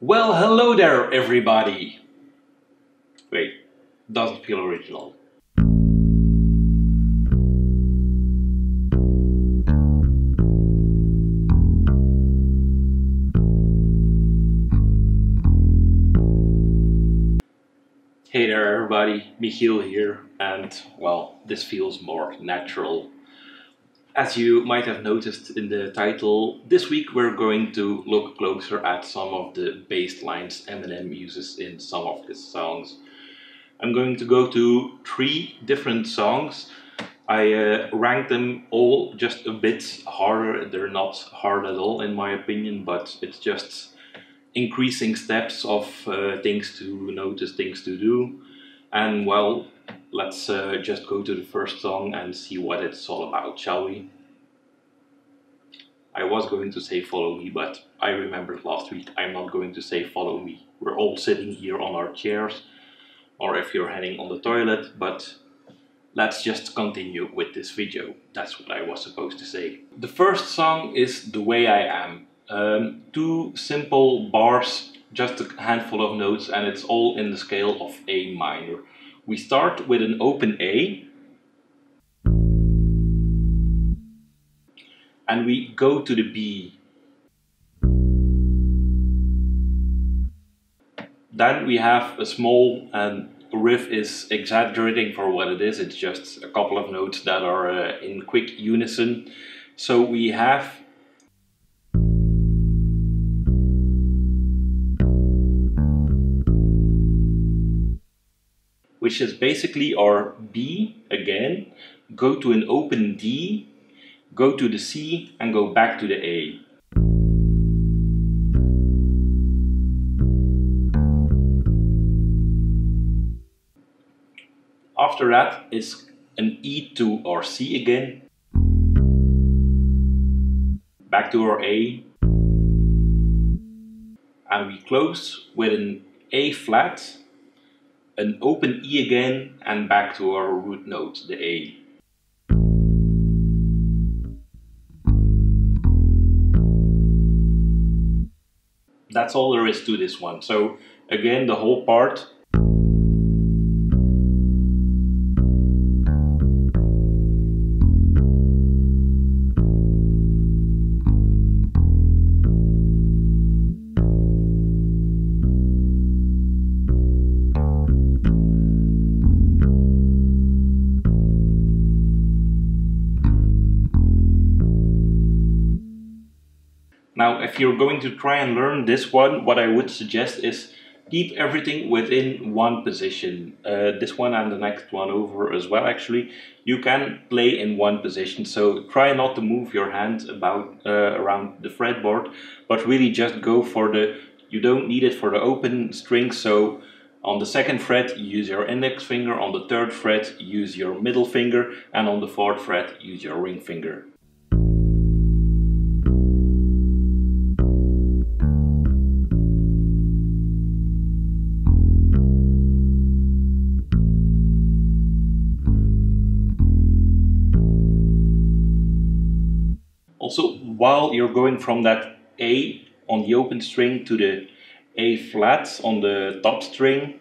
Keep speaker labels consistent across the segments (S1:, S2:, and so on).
S1: Well, hello there, everybody. Wait, doesn't feel original. Hey there, everybody. Michiel here, and well, this feels more natural. As you might have noticed in the title, this week we're going to look closer at some of the bass lines Eminem uses in some of his songs. I'm going to go to 3 different songs. I ranked them all just a bit harder. They're not hard at all in my opinion, but it's just increasing steps of things to notice, things to do. And well, let's just go to the first song and see what it's all about, shall we? I was going to say follow me, but I remembered last week I'm not going to say follow me. We're all sitting here on our chairs, or if you're heading on the toilet, but let's just continue with this video. That's what I was supposed to say. The first song is The Way I Am. 2 simple bars, just a handful of notes, and it's all in the scale of A minor. We start with an open A, and we go to the B. Then we have a small, and riff is exaggerating for what it is. It's just a couple of notes that are in quick unison. So we have which is basically our B again, go to an open D, go to the C and go back to the A. After that is an E to our C again, back to our A, and we close with an A flat, an open E again, and back to our root note, the A. That's all there is to this one. So again, the whole part. Now, if you're going to try and learn this one, what I would suggest is keep everything within one position. This one and the next one over as well, actually. You can play in one position, so try not to move your hand about around the fretboard, but really just go for the, you don't need it for the open string, so on the 2nd fret use your index finger, on the 3rd fret use your middle finger, and on the 4th fret use your ring finger. Also, while you're going from that A on the open string to the A flat on the top string,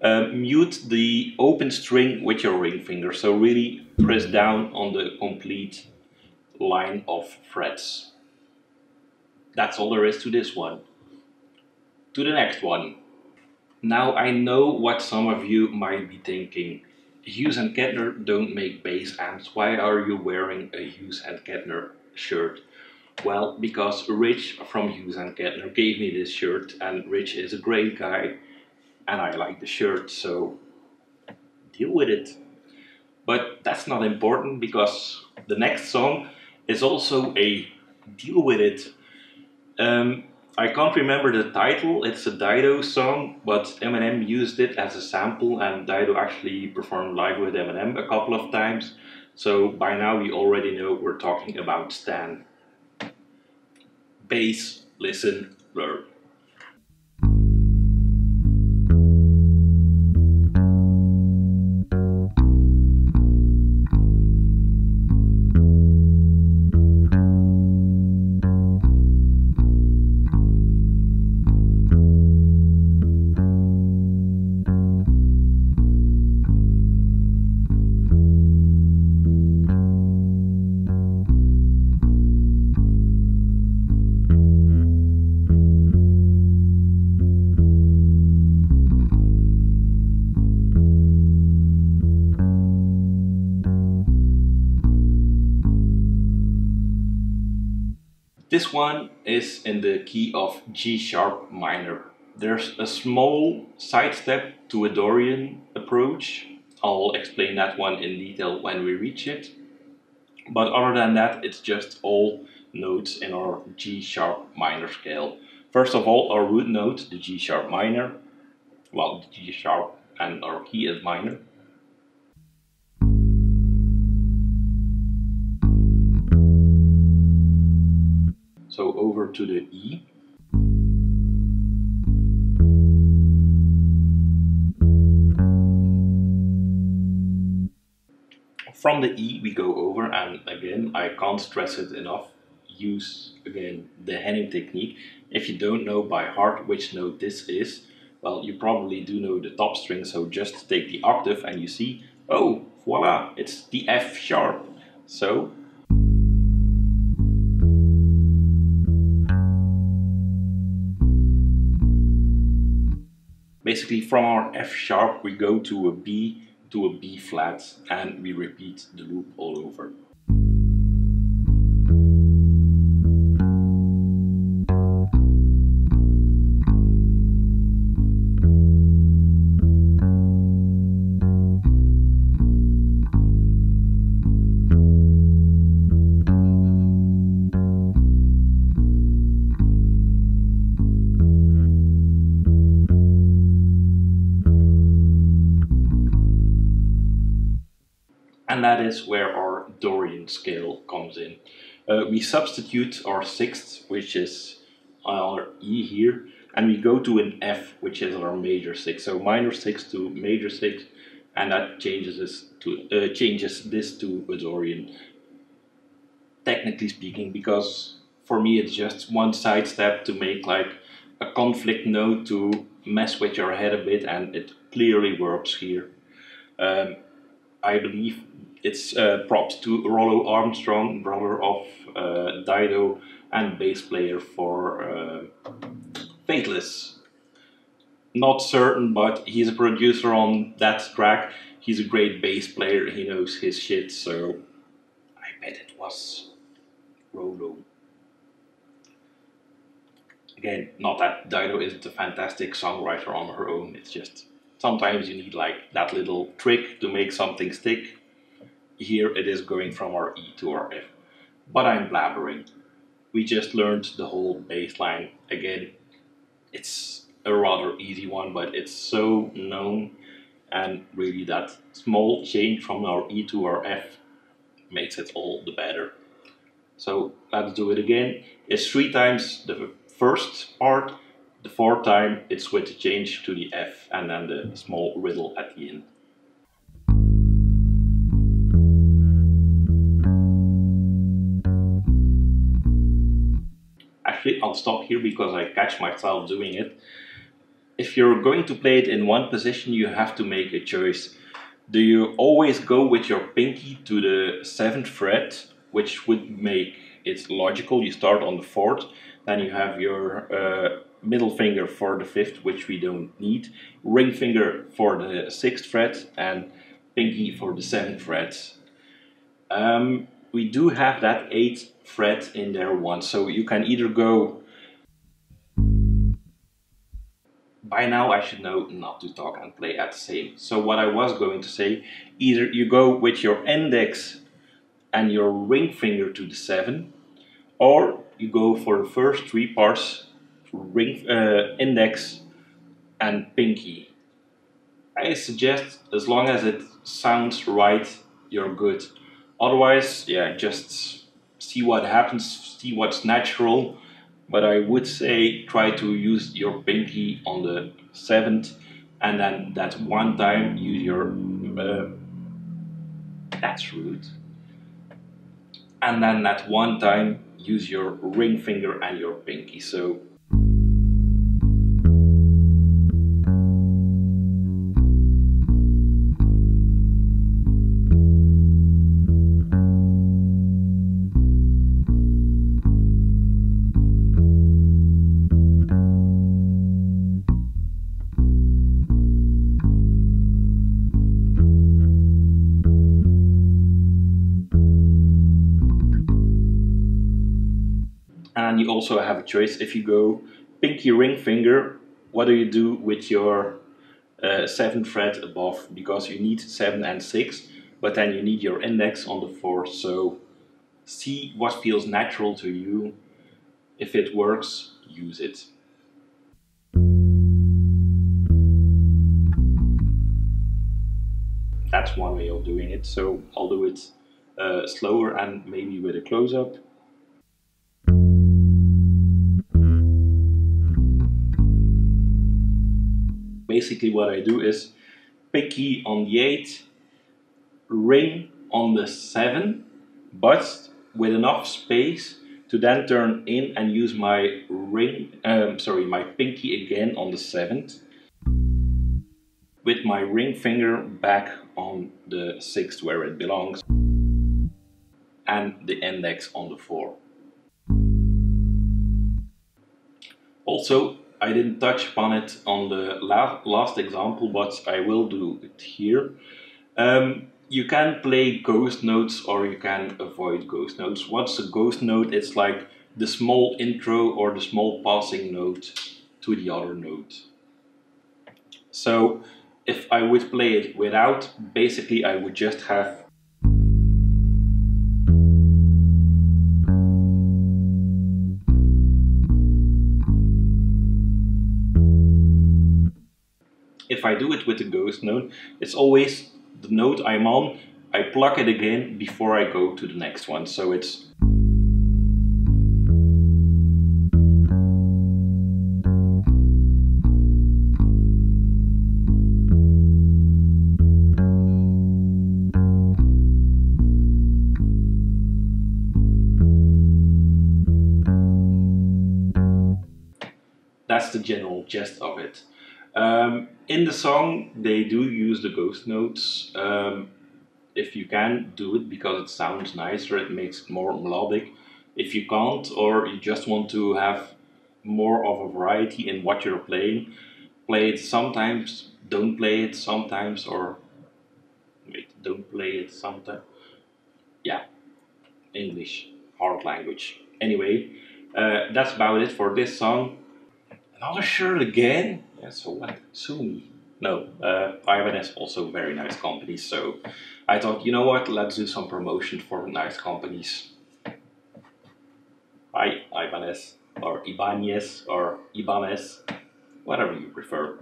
S1: mute the open string with your ring finger. So really press down on the complete line of frets. That's all there is to this one. To the next one. Now I know what some of you might be thinking. Hughes and Kettner don't make bass amps. Why are you wearing a Hughes and Kettner shirt? Well, because Rich from Hughes and Kettner gave me this shirt, and Rich is a great guy and I like the shirt, so deal with it. But that's not important, because the next song is also a deal with it. I can't remember the title. It's a Dido song, but Eminem used it as a sample, and Dido actually performed live with Eminem a couple of times. So by now we already know we're talking about Stan. Bass, listen, learn. This one is in the key of G sharp minor. There's a small sidestep to a Dorian approach. I'll explain that one in detail when we reach it. But other than that, it's just all notes in our G sharp minor scale. First of all, our root note, the G sharp minor, well, the G sharp, and our key is minor. So over to the E. From the E we go over, and again, I can't stress it enough, use again the Henning technique. If you don't know by heart which note this is, well, you probably do know the top string, so just take the octave and you see, oh, voila, it's the F sharp. So basically from our F sharp we go to a B, to a B flat, and we repeat the loop all over. And that is where our Dorian scale comes in. We substitute our sixth, which is our E here, and we go to an F, which is our major sixth. So minor sixth to major sixth, and that changes this to a Dorian. Technically speaking, because for me it's just one side step to make like a conflict note to mess with your head a bit, and it clearly works here. I believe it's props to Rollo Armstrong, brother of Dido and bass player for Fateless. Not certain, but he's a producer on that track. He's a great bass player, he knows his shit, so I bet it was Rollo. Again, not that Dido isn't a fantastic songwriter on her own, it's just sometimes you need like that little trick to make something stick. Here it is going from our E to our F. But I'm blabbering. We just learned the whole bass line. Again, it's a rather easy one, but it's so known, and really that small change from our E to our F makes it all the better. So let's do it again. It's 3 times the first part. The 4th time it's with the change to the F and then the small riddle at the end. Actually, I'll stop here because I catch myself doing it. If you're going to play it in one position, you have to make a choice. Do you always go with your pinky to the 7th fret, which would make it logical? You start on the 4th, then you have your middle finger for the 5th, which we don't need, ring finger for the 6th fret, and pinky for the 7th fret. We do have that 8th fret in there once, so you can either go... By now I should know not to talk and play at the same. So what I was going to say, either you go with your index and your ring finger to the 7, or you go for the first 3 parts, ring, index and pinky. I suggest, as long as it sounds right, you're good. Otherwise, yeah, just see what happens, see what's natural. But I would say try to use your pinky on the 7th, and then that one time use your that's rude. And then that one time use your ring finger and your pinky. So and we also have a choice. If you go pinky ring finger, what do you do with your 7th fret above? Because you need 7 and 6, but then you need your index on the 4th. So see what feels natural to you. If it works, use it. That's one way of doing it. So I'll do it slower and maybe with a close-up. Basically what I do is pinky on the 8, ring on the 7, but with enough space to then turn in and use my my pinky again on the 7th, with my ring finger back on the 6th where it belongs, and the index on the 4. Also, I didn't touch upon it on the last example, but I will do it here. You can play ghost notes or you can avoid ghost notes. What's a ghost note? It's like the small intro or the small passing note to the other note. So if I would play it without, basically I would just have if I do it with the ghost note, it's always the note I'm on, I pluck it again before I go to the next one. So it's that's the general gist of it. In the song, they do use the ghost notes. If you can, do it because it sounds nicer, it makes it more melodic. If you can't, or you just want to have more of a variety in what you're playing, play it sometimes, don't play it sometimes, or wait, don't play it sometimes. Yeah, English, hard language. Anyway, that's about it for this song. Another shirt again? Yeah, so what? Sue me. No, Ibanez also very nice company, so I thought, you know what, let's do some promotion for nice companies. Hi, Ibanez, or Ibanez, or Ibanez, whatever you prefer.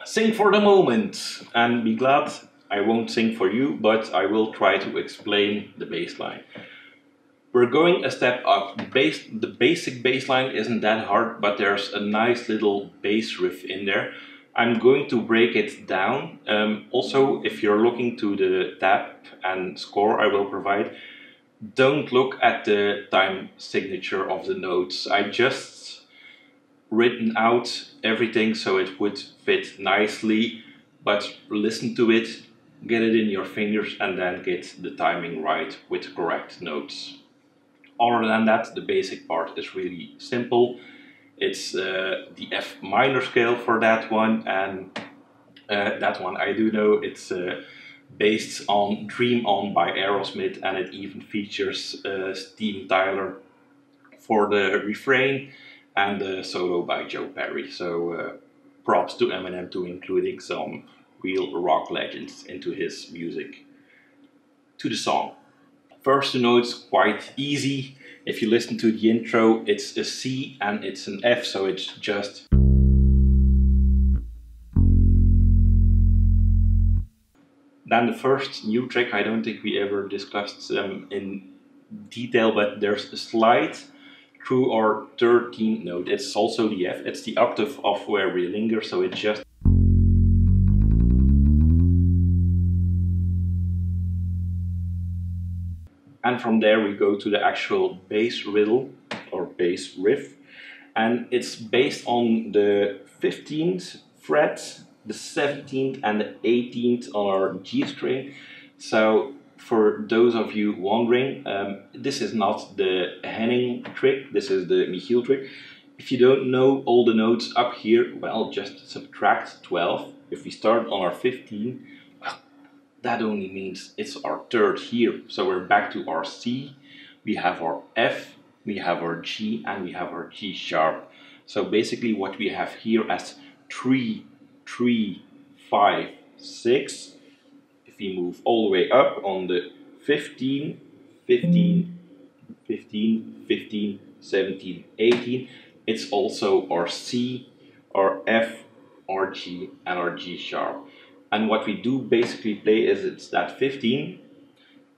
S1: Sing for the moment, and be glad I won't sing for you, but I will try to explain the bass line. We're going a step up. The basic bass line isn't that hard, but there's a nice little bass riff in there. I'm going to break it down. Also, if you're looking to the tab and score I will provide, don't look at the time signature of the notes. I just written out everything so it would fit nicely, but listen to it, get it in your fingers, and then get the timing right with correct notes. Other than that, the basic part is really simple. It's the F minor scale for that one, and that one I do know. It's based on Dream On by Aerosmith, and it even features Steven Tyler for the refrain and the solo by Joe Perry. So props to Eminem to including some real rock legends into his music. To the song. First note's quite easy. If you listen to the intro, it's a C and it's an F, so it's just. Then the first new trick, I don't think we ever discussed in detail, but there's a slide through our 13th note. It's also the F, it's the octave of where we linger, so it's just. And from there we go to the actual bass riddle or bass riff, and it's based on the 15th fret, the 17th and the 18th on our G string. So for those of you wondering, this is not the Henning trick, this is the Michiel trick. If you don't know all the notes up here, well, just subtract 12. If we start on our 15, that only means it's our third here. So we're back to our C, we have our F, we have our G, and we have our G sharp. So basically what we have here as 3, 3, 5, 6. If we move all the way up on the 15, 15, 15, 15, 17, 18, it's also our C, our F, our G, and our G sharp. And what we do basically play is it's that 15,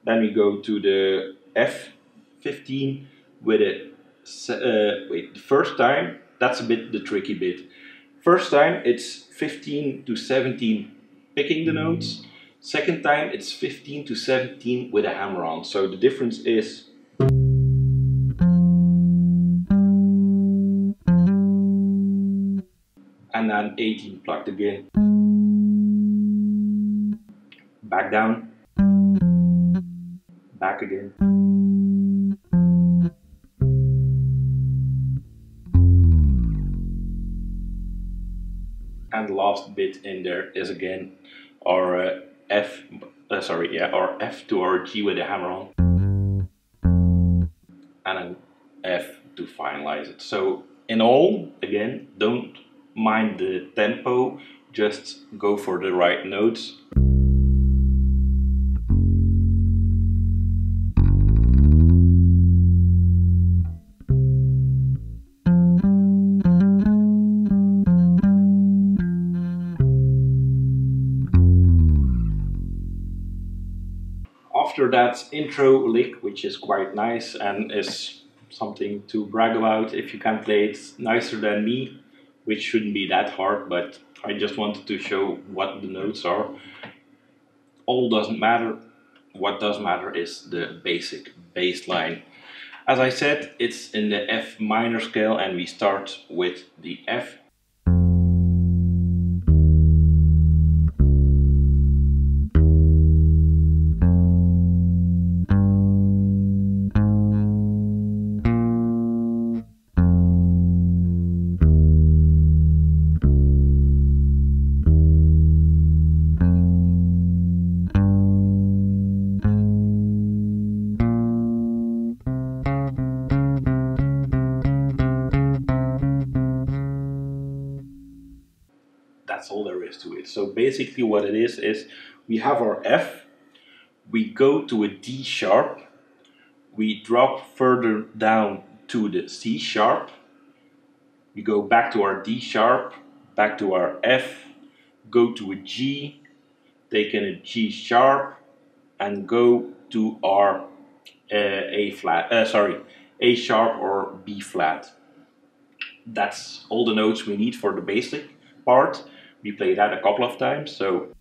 S1: then we go to the F15 with a, the first time, that's a bit the tricky bit. First time it's 15 to 17 picking the notes, second time it's 15 to 17 with a hammer on, so the difference is and then 18 plucked again, back down, back again, and the last bit in there is again our our F to our G with a hammer on, and an F to finalize it. So in all, again, don't mind the tempo, just go for the right notes. After that intro lick, which is quite nice and is something to brag about if you can play it nicer than me, which shouldn't be that hard, but I just wanted to show what the notes are. All doesn't matter. What does matter is the basic bass line. As I said, it's in the F minor scale and we start with the F. That's all there is to it. So basically what it is we have our F, we go to a D sharp, we drop further down to the C sharp, we go back to our D sharp, back to our F, go to a G, take in a G sharp, and go to our A sharp or B flat. That's all the notes we need for the basic part. We play that a couple of times, so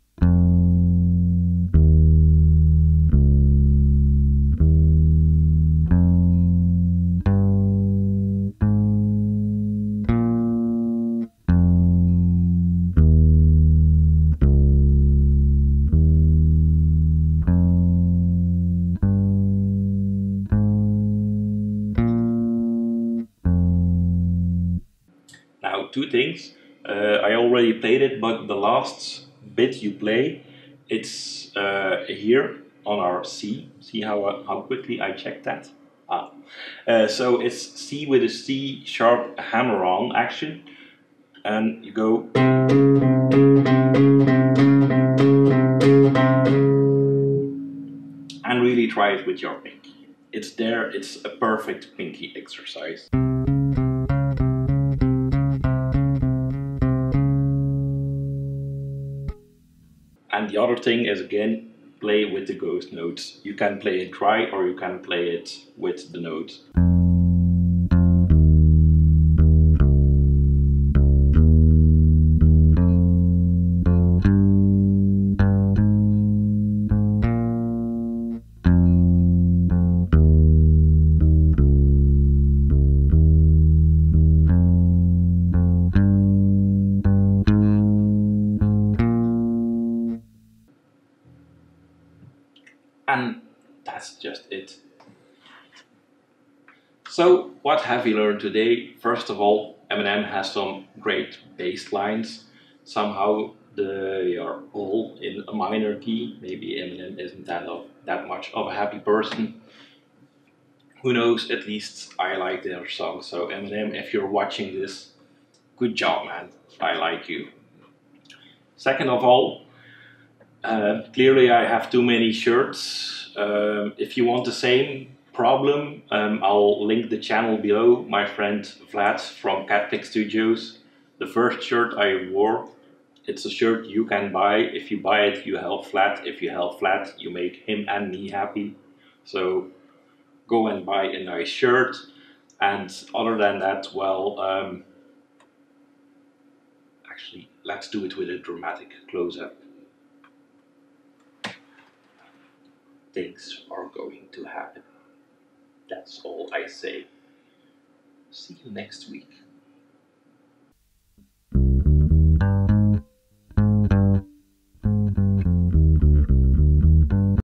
S1: now two things. I already played it, but the last bit you play, it's here on our C. See how quickly I checked that? So it's C with a C sharp hammer on action, and you go. And really try it with your pinky. It's there, it's a perfect pinky exercise. And the other thing is, again, play with the ghost notes. You can play it dry or you can play it with the notes. And that's just it. So what have we learned today? First of all, Eminem has some great bass lines. Somehow they are all in a minor key. Maybe Eminem isn't that much of a happy person. who knows, at least I like their song. So Eminem, if you're watching this, good job, man. I like you. Second of all, clearly I have too many shirts. If you want the same problem, I'll link the channel below. My friend Vlad from Catpick Studios. The first shirt I wore, it's a shirt you can buy. If you buy it, you help Vlad. If you help Vlad, you make him and me happy. So go and buy a nice shirt. And other than that, well, actually, let's do it with a dramatic close-up. Things are going to happen. That's all I say. See you next week.